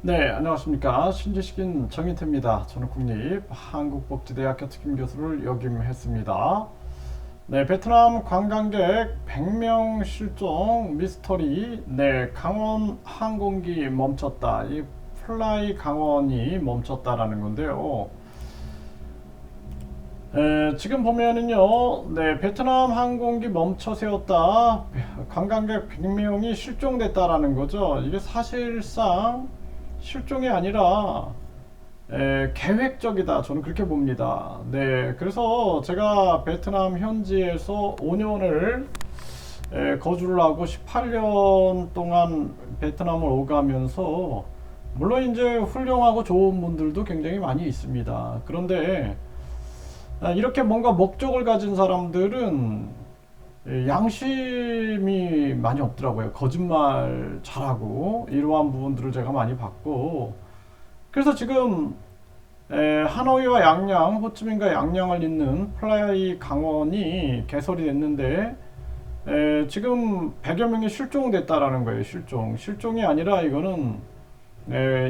네, 안녕하십니까. 신지식인 정인태입니다. 저는 국립한국복지대학교 특임교수를 역임했습니다. 네, 베트남 관광객 100명 실종 미스터리. 네, 강원 항공기 멈췄다. 이 플라이 강원이 멈췄다라는 건데요. 지금 보면은요, 네, 베트남 항공기 멈춰 세웠다. 관광객 100명이 실종됐다라는 거죠. 이게 사실상 실종이 아니라 계획적이다. 저는 그렇게 봅니다. 네, 그래서 제가 베트남 현지에서 5년을 거주를 하고 18년 동안 베트남을 오가면서 물론 이제 훌륭하고 좋은 분들도 굉장히 많이 있습니다. 그런데 이렇게 뭔가 목적을 가진 사람들은 양심이 많이 없더라고요. 거짓말 잘하고 이러한 부분들을 제가 많이 봤고, 그래서 지금 하노이와 양양, 호치민과 양양을 잇는 플라이 강원이 개설이 됐는데 지금 100여 명이 실종됐다라는 거예요. 실종이 아니라 이거는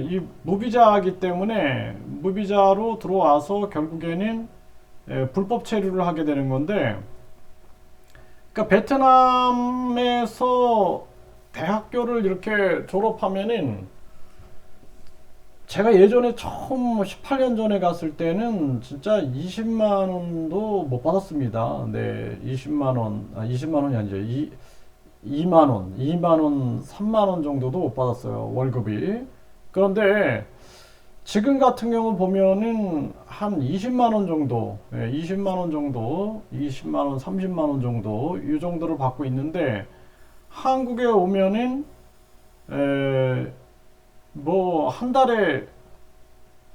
이 무비자이기 때문에 무비자로 들어와서 결국에는 불법 체류를 하게 되는 건데, 그러니까 베트남에서 대학교를 이렇게 졸업하면은, 제가 예전에 처음 18년 전에 갔을 때는 진짜 20만 원도 못 받았습니다. 네, 20만 원, 20만 원이 아니죠. 2만 원, 2만 원, 3만 원 정도도 못 받았어요. 월급이. 그런데 지금 같은 경우 보면은 한 20만 원 정도, 20만 원 정도, 20만 원, 30만 원 정도, 이 정도를 받고 있는데, 한국에 오면은 뭐 한 달에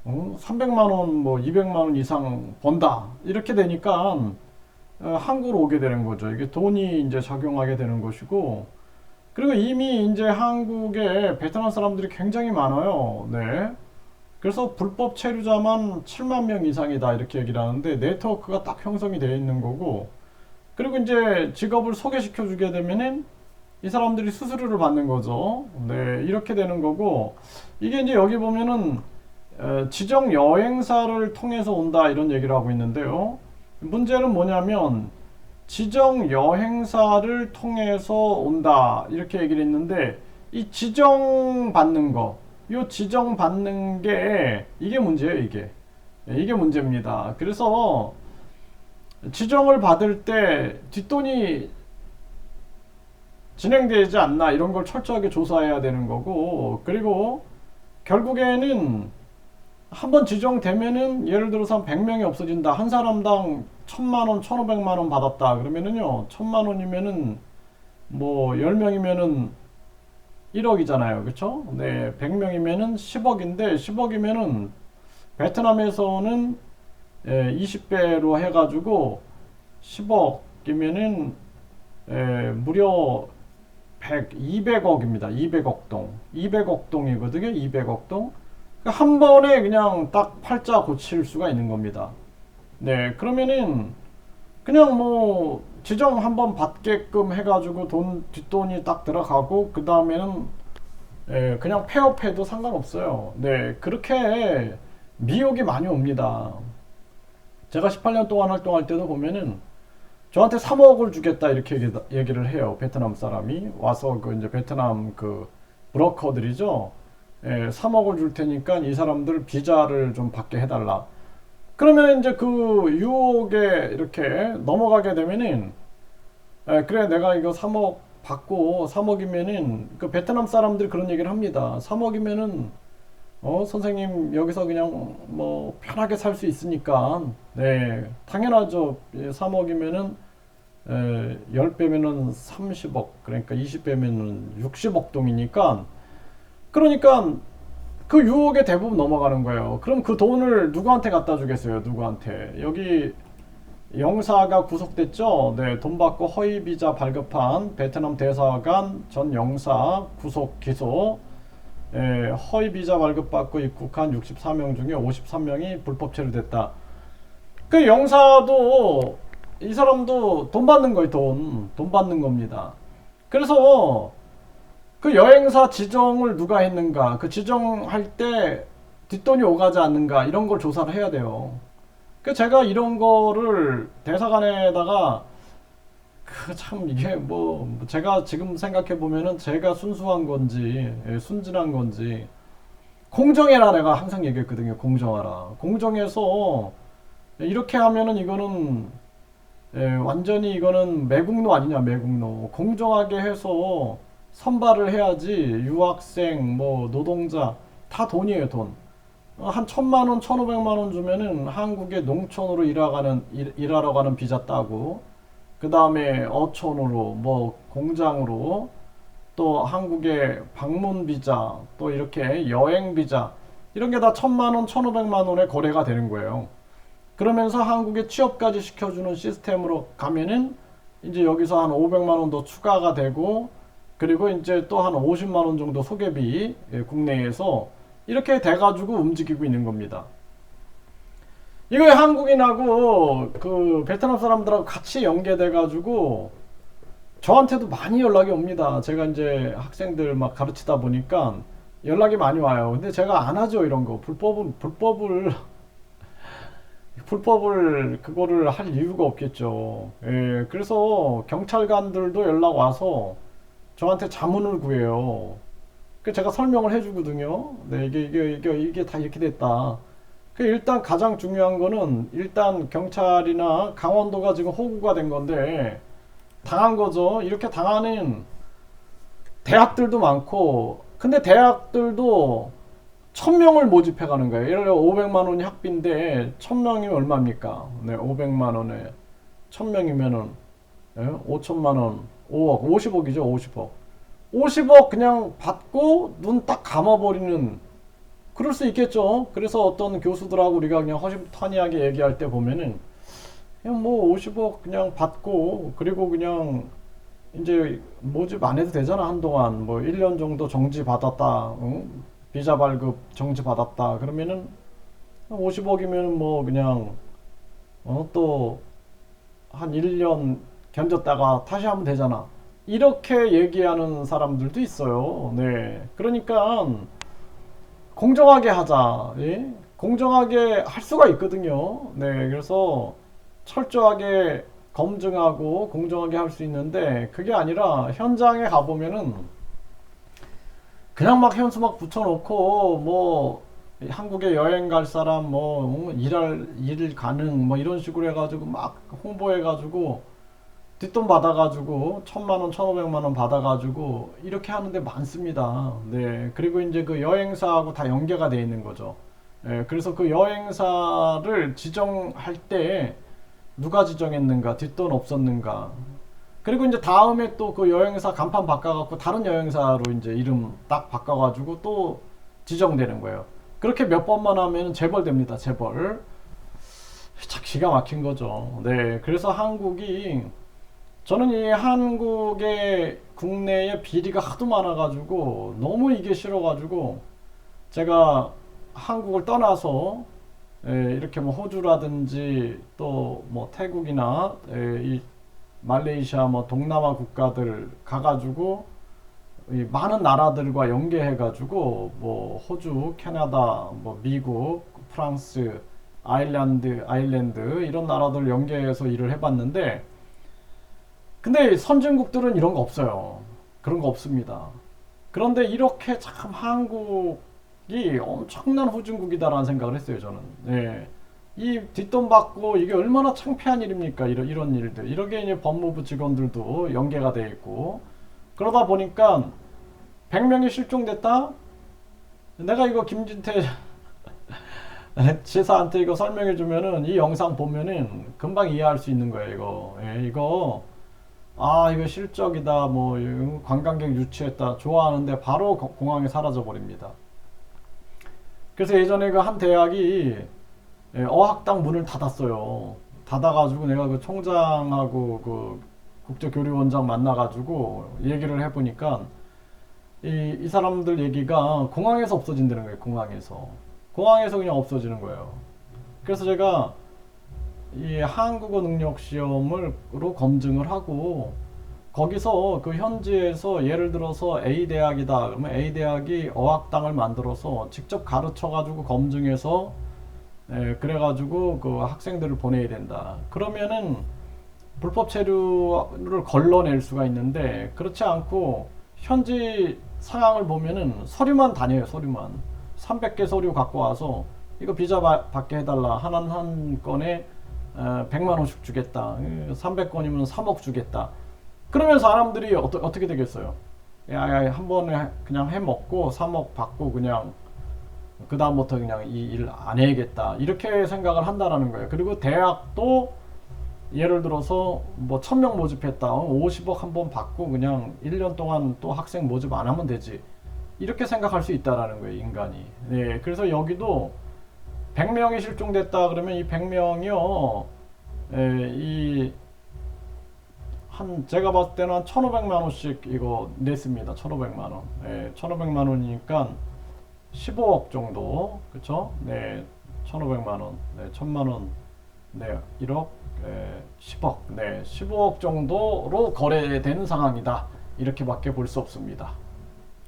300만 원, 뭐 200만 원 이상 번다. 이렇게 되니까 한국으로 오게 되는 거죠. 이게 돈이 이제 작용하게 되는 것이고, 그리고 이미 이제 한국에 베트남 사람들이 굉장히 많아요. 네. 그래서 불법 체류자만 7만 명 이상이다 이렇게 얘기를 하는데, 네트워크가 딱 형성이 되어 있는 거고, 그리고 이제 직업을 소개시켜 주게 되면은 이 사람들이 수수료를 받는 거죠. 네, 이렇게 되는 거고, 이게 이제 여기 보면은 지정 여행사를 통해서 온다 이런 얘기를 하고 있는데요. 문제는 뭐냐면 지정 여행사를 통해서 온다 이렇게 얘기를 했는데, 이 지정 받는 거, 이 지정 받는 게 이게 문제예요. 이게 문제입니다. 그래서 지정을 받을 때 뒷돈이 진행되지 않나 이런 걸 철저하게 조사해야 되는 거고, 그리고 결국에는 한번 지정되면은 예를 들어서 한 100명이 없어진다. 한 사람당 1000만 원, 1500만 원 받았다. 그러면은요, 1000만 원이면은 뭐 10명이면은 1억이잖아요. 그쵸? 네, 100명이면은 10억인데, 10억이면은 베트남에서는 20배로 해가지고 10억이면은 무려 200억입니다. 200억 동. 200억 동이거든요. 200억 동. 그러니까 한 번에 그냥 딱 팔자 고칠 수가 있는 겁니다. 네, 그러면은 그냥 뭐 지정 한번 받게끔 해가지고 뒷돈이 딱 들어가고, 그 다음에는 그냥 폐업해도 상관없어요. 네, 그렇게 미혹이 많이 옵니다. 제가 18년 동안 활동할 때도 보면은 저한테 3억을 주겠다 이렇게 얘기를 해요. 베트남 사람이 와서 그 이제 베트남 그 브로커들이죠. 3억을 줄 테니까 이 사람들 비자를 좀 받게 해달라. 그러면 이제 그 유혹에 이렇게 넘어가게 되면은, 그래 내가 이거 3억 받고, 3억이면은 그 베트남 사람들이 그런 얘기를 합니다. 3억이면은 선생님 여기서 그냥 뭐 편하게 살 수 있으니까, 네 당연하죠. 3억이면은 10배면은 30억, 그러니까 20배면은 60억 동이니까, 그러니까 그 유혹에 대부분 넘어가는 거예요. 그럼 그 돈을 누구한테 갖다 주겠어요? 누구한테? 여기 영사가 구속됐죠? 네, 돈 받고 허위 비자 발급한 베트남 대사관 전 영사 구속 기소. 허위 비자 발급받고 입국한 64명 중에 53명이 불법 체류됐다. 그 영사도, 이 사람도 돈 받는 거예요. 돈 받는 겁니다. 그래서 그 여행사 지정을 누가 했는가, 그 지정할 때 뒷돈이 오가지 않는가, 이런 걸 조사를 해야 돼요. 그 제가 이런 거를 대사관에다가 그 참 이게 뭐 제가 지금 생각해 보면은 제가 순수한 건지 순진한 건지 공정해라 내가 항상 얘기했거든요. 공정하라. 공정해서 이렇게 하면은 이거는 완전히 이거는 매국노 아니냐 매국노. 공정하게 해서 선발을 해야지 유학생 뭐 노동자 다 돈이에요 돈. 한 1,000만 원, 1,500만 원 주면은 한국의 농촌으로 일하러 가는 비자 따고 그 다음에 어촌으로 뭐 공장으로 또 한국의 방문 비자 또 이렇게 여행 비자 이런 게 다 1,000만 원, 1,500만 원에 거래가 되는 거예요. 그러면서 한국에 취업까지 시켜주는 시스템으로 가면은 이제 여기서 한 500만 원 더 추가가 되고 그리고 이제 또 한 50만 원 정도 소개비 국내에서 이렇게 돼가지고 움직이고 있는 겁니다. 이거 한국인하고 그 베트남 사람들하고 같이 연계돼가지고 저한테도 많이 연락이 옵니다. 제가 이제 학생들 막 가르치다 보니까 연락이 많이 와요. 근데 제가 안 하죠 이런 거. 불법을 그거를 할 이유가 없겠죠. 예, 그래서 경찰관들도 연락 와서 저한테 자문을 구해요. 그 제가 설명을 해주거든요. 네, 이게 다 이렇게 됐다. 그 일단 가장 중요한 거는 일단 경찰이나 강원도가 지금 호구가 된 건데 당한 거죠. 이렇게 당하는 대학들도 많고 근데 대학들도 1,000명을 모집해 가는 거예요. 예를 들어 500만 원이 학비인데 1,000명이면 얼마입니까? 네, 500만 원에 1,000명이면은 5천만 원, 5억, 50억이죠, 50억. 50억 그냥 받고 눈 딱 감아버리는 그럴 수 있겠죠. 그래서 어떤 교수들하고 우리가 그냥 허심탄회하게 얘기할 때 보면은 그냥 뭐 50억 그냥 받고 그리고 그냥 이제 모집 안 해도 되잖아 한동안 뭐 1년 정도 정지 받았다 응? 비자 발급 정지 받았다 그러면은 50억이면 뭐 그냥 또 한 1년 견뎠다가 다시 하면 되잖아 이렇게 얘기하는 사람들도 있어요. 네 그러니까 공정하게 하자. 예? 공정하게 할 수가 있거든요. 네, 그래서 철저하게 검증하고 공정하게 할 수 있는데 그게 아니라 현장에 가보면은 그냥 막 현수 막 붙여놓고 뭐 한국에 여행 갈 사람 뭐 일 가능 뭐 이런 식으로 해가지고 막 홍보해가지고 뒷돈 받아가지고 1,000만 원, 1,500만 원 받아가지고 이렇게 하는데 많습니다. 네, 그리고 이제 그 여행사하고 다 연계가 돼 있는 거죠. 예, 그래서 그 여행사를 지정할 때 누가 지정했는가, 뒷돈 없었는가. 그리고 이제 다음에 또 그 여행사 간판 바꿔갖고 다른 여행사로 이제 이름 딱 바꿔가지고 또 지정되는 거예요. 그렇게 몇 번만 하면 재벌됩니다. 재벌. 참 기가 막힌 거죠. 네, 그래서 한국이 저는 이 한국의 국내에 비리가 하도 많아가지고 너무 이게 싫어가지고 제가 한국을 떠나서 이렇게 뭐 호주라든지 또 뭐 태국이나 이 말레이시아 뭐 동남아 국가들 가가지고 이 많은 나라들과 연계해가지고 뭐 호주, 캐나다, 뭐 미국, 프랑스, 아일랜드 이런 나라들 연계해서 일을 해봤는데 근데 선진국들은 이런 거 없어요. 그런 거 없습니다. 그런데 이렇게 참 한국이 엄청난 후진국이다라는 생각을 했어요, 저는. 네. 이 뒷돈 받고 이게 얼마나 창피한 일입니까? 이런 일들. 이렇게 이제 법무부 직원들도 연계가 돼 있고. 그러다 보니까 100명이 실종됐다? 내가 이거 김진태 지사한테 이거 설명해 주면은 이 영상 보면은 금방 이해할 수 있는 거예요, 이거. 예, 이거 이거 실적이다, 뭐, 관광객 유치했다, 좋아하는데 바로 공항에 사라져 버립니다. 그래서 예전에 그 한 대학이 어학당 문을 닫았어요. 닫아가지고 내가 그 총장하고 그 국제교류원장 만나가지고 얘기를 해보니까 이 사람들 얘기가 공항에서 없어진다는 거예요, 공항에서. 공항에서 그냥 없어지는 거예요. 그래서 제가 이 한국어 능력 시험으로 검증을 하고 거기서 그 현지에서 예를 들어서 A 대학이다. 그러면 A 대학이 어학당을 만들어서 직접 가르쳐 가지고 검증해서 그래가지고 그 학생들을 보내야 된다. 그러면은 불법 체류를 걸러낼 수가 있는데 그렇지 않고 현지 상황을 보면은 서류만 다녀요. 서류만 300개 서류 갖고 와서 이거 비자 받게 해달라. 한 건에 100만 원씩 주겠다. 300건이면 3억 주겠다. 그러면 사람들이 어떻게 되겠어요? 야, 한 번에 그냥 해 먹고 3억 받고 그냥 그 다음부터 그냥 이 일 안 해야겠다 이렇게 생각을 한다라는 거예요. 그리고 대학도 예를 들어서 뭐 1000명 모집했다 50억 한 번 받고 그냥 1년 동안 또 학생 모집 안 하면 되지 이렇게 생각할 수 있다라는 거예요. 인간이. 네, 그래서 여기도 100명이 실종됐다 그러면 이 100명이요 이 한 제가 봤을 때는 한 1500만 원씩 이거 냈습니다. 1500만 원. 1500만 원이니까 15억 정도, 그쵸? 네, 1,500만 원, 네, 1,000만 원, 네, 1억, 10억, 네, 15억 정도로 거래되는 상황이다. 이렇게밖에 볼 수 없습니다.